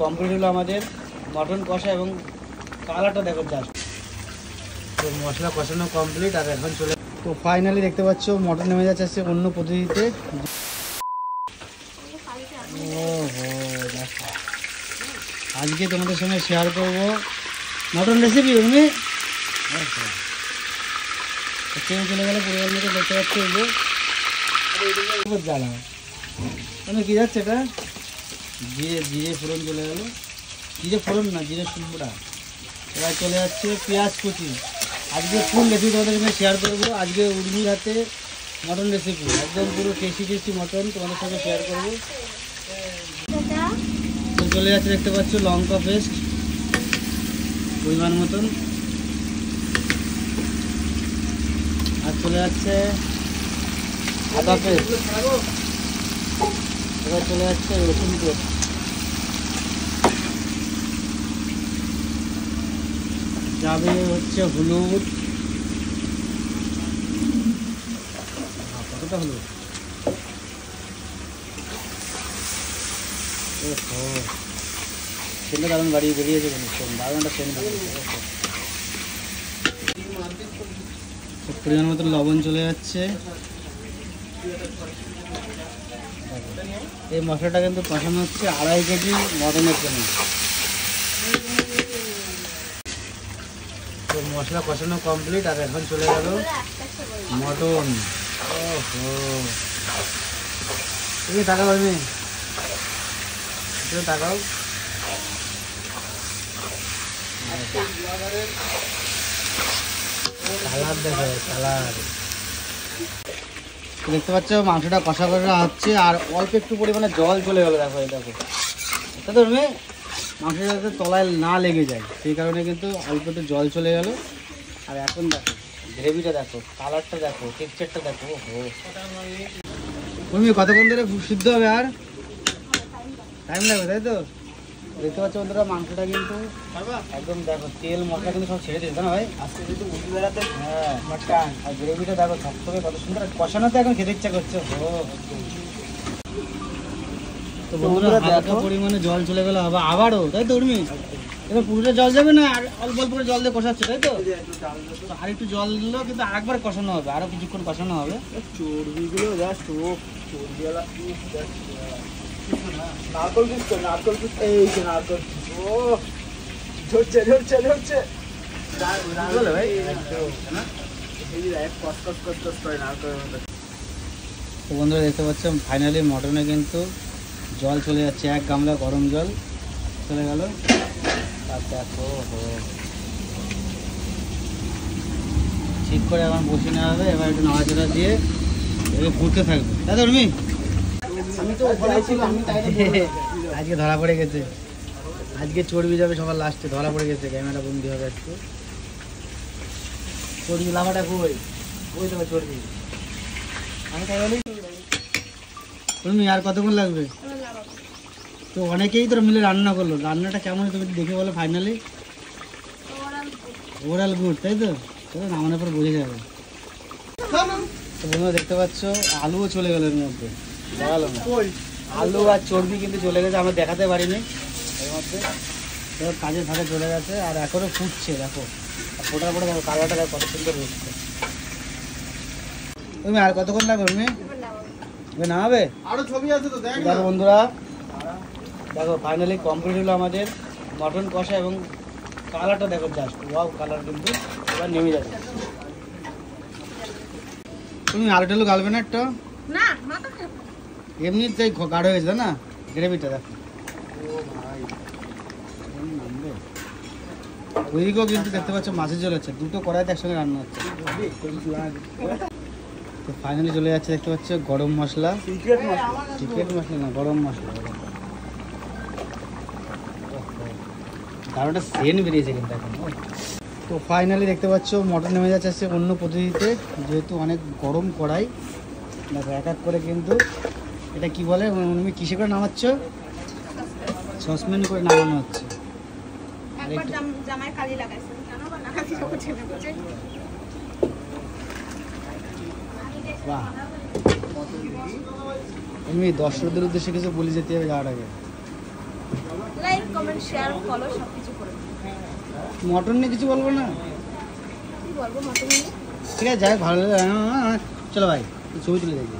Complete হলো আমাদের mutton কষা এবং কালারটা দেখো জাস্ট। তো মশলা কষানো কমপ্লিট আর এখন চলে। তো ফাইনালি দেখতে পাচ্ছ মটন নেমে যাচ্ছে অন্য পদ্ধতিতে। আজকে তোমাদের সঙ্গে শেয়ার করব মটন রেসিপি। তুমি চলে গেলে পরিবার মতো দেখতে পাচ্ছি যে জ্বালা মানে কী যাচ্ছে এটা জিরে ফোড়ন চলে গেল, জিরে ফোড়ন না জিরে শুকনোটা। এবার চলে যাচ্ছে পেঁয়াজ কুচি। আজকে ফুল রেসিপি তোমাদের সঙ্গে শেয়ার করবো। আজকে উর্মির হাতে মটন রেসিপি, একদম পুরো টেস্টি মটন তোমাদের সঙ্গে শেয়ার করবো। তো চলে যাচ্ছে দেখতে পাচ্ছ লঙ্কা পেস্ট পরিমাণ মতন, আর চলে যাচ্ছে আদা পেস্ট, এবার চলে যাচ্ছে রসুন পেস্ট, যাবে হচ্ছে হলুদ, কতটা হলুদ, সেটা দারুণ বাড়িয়ে বেরিয়েছে কিন্তু দারুণ একটা সেন্ট বেরিয়েছে। পরিমাণ মতো লবণ চলে যাচ্ছে। এই মশলাটা কিন্তু কষানো হচ্ছে 2.5 কেজি মটনের জন্য। তো মশলা কষানো কমপ্লিট আর এখন চলে গেল মটন। ওহো তুমি টাকা পারবে, টাকাও কালার দেখো, কালার দেখতে পাচ্ছ মাংসটা কষা কষা হচ্ছে আর অল্প একটু পরিমাণে জল চলে গেলো। দেখো এই দেখো, এটা তো মাংসটা যাতে তলায় না লেগে যায় সেই কারণে কিন্তু অল্প একটু জল চলে গেল। আর এখন দেখো গ্রেভিটা দেখো, কালারটা দেখো, টেক্সচারটা দেখো। ও তুমি কতক্ষণ ধরে সিদ্ধ হবে? আর টাইম লাগবে তাই তো? দেখতে পাচ্ছ বন্ধুরা মাংসটা কিন্তু একদম দেখো তেল মশলা কিন্তু সব ছেড়ে দিয়েছে না ভাই আজকে যেহেতু উঠে বেড়াতে। হ্যাঁ মাটন আর গ্রেভিটা দেখো সবথেকে কত সুন্দর কষানোতে এখন খেতে ইচ্ছা করছে। তো বন্ধুরা হালকা পরিমাণে জল চলে গেল আবারও, তাই তো উর্মি? এবার পুরোটা জল যাবে না আর অল্প অল্প করে জল দিয়ে কষাচ্ছে তাই তো? আর একটু জল দিলেও কিন্তু আরেকবার কষানো হবে, আরো কিছুক্ষণ কষানো হবে। চর্বিগুলো জাস্ট চর্বিওয়ালা নারকল পিস তো, নারকল পিস, এই যে নারকল পিস। ও ঝরছে ঝরছে ঝরছে ভাই, তো বন্ধুরা দেখতে পাচ্ছেন ফাইনালি মটনে কিন্তু জল চলে যাচ্ছে, 1 গামলা গরম জল চলে গেল। আর দেখো ঠিক করে এখন বসে নেওয়া হবে। এবার একটু নাড়াচাড়া দিয়ে এবার ফুটতে থাকবে দাদা। উর্মি আজকে ধরা পড়ে গেছে, আজকে চর্বি যাবে সবার লাস্টে, ধরা পড়ে গেছে, ক্যামেরা বন্দি হবে একটু। চর্বি লাভাটা কই? ওই তো চর্বি। আমি তাই বলি তুমি আর কতক্ষণ লাগবে? তো অনেকেই তো মিলে রান্না করলো, রান্নাটা কেমন তুমি দেখে বলো ফাইনালি? ওভারঅল গুড তাই তো? চলো নামানোর পর বোঝা যাবে। তো বন্ধুরা দেখতে পাচ্ছ আলুও চলে গেল এর মধ্যে, দেখালো না? আলু আর চর্বি কিন্তু চলে গেছে, আমরা দেখাতে পারিনি এর মধ্যে, কাজের ফাঁকে চলে গেছে। আর এখনো ফুটছে দেখো, ফোটার পরে দেখো কালারটা দেখো কত সুন্দর হচ্ছে। তুমি আর কতক্ষণ লাগবে তুমি নামাবে? আরো ছবি আছে তো দেখো বন্ধুরা, দেখো ফাইনালি কমপ্লিট হলো আমাদের মটন কষা এবং কালারটা দেখো জাস্ট ওয়াও কালার কিন্তু। এবার নেমে যাবে। তুমি আলু টালু গালবে না একটা? না এমনি তাই গাঢ় হয়ে গেছে না গ্রেভিটা দেখো। ওইদিকেও কিন্তু দেখতে পাচ্ছ মাছের ঝোল হচ্ছে, দুটো কড়াইতে একসঙ্গে রান্না হচ্ছে। তো ফাইনালি চলে যাচ্ছে দেখতে পাচ্ছ গরম মশলা, সিক্রেট মশলা না গরম মশলা, দারুণ একটা সেন্ট বেরিয়েছে কিন্তু এখন। তো ফাইনালি দেখতে পাচ্ছ মটন নেমে যাচ্ছে অন্য পদ্ধতিতে, যেহেতু অনেক গরম কড়াই দেখো এক এক করে কিন্তু এটা কি বলে তুমি কিসে করে নামাচ্ছ? সসপ্যান করে নামানো হচ্ছে। বাহ, তুমি দর্শকদের উদ্দেশ্যে কিছু বলে যেতে হবে যাওয়ার আগে। কমেন্ট শেয়ার ফলো সব কিছু করে দিন। মটন নিয়ে কিছু বলবো না, কি বলবো মটন নিয়ে? ঠিক আছে যাই হোক, ভালো লাগে। চলো ভাই ছবি তুলে দেখি।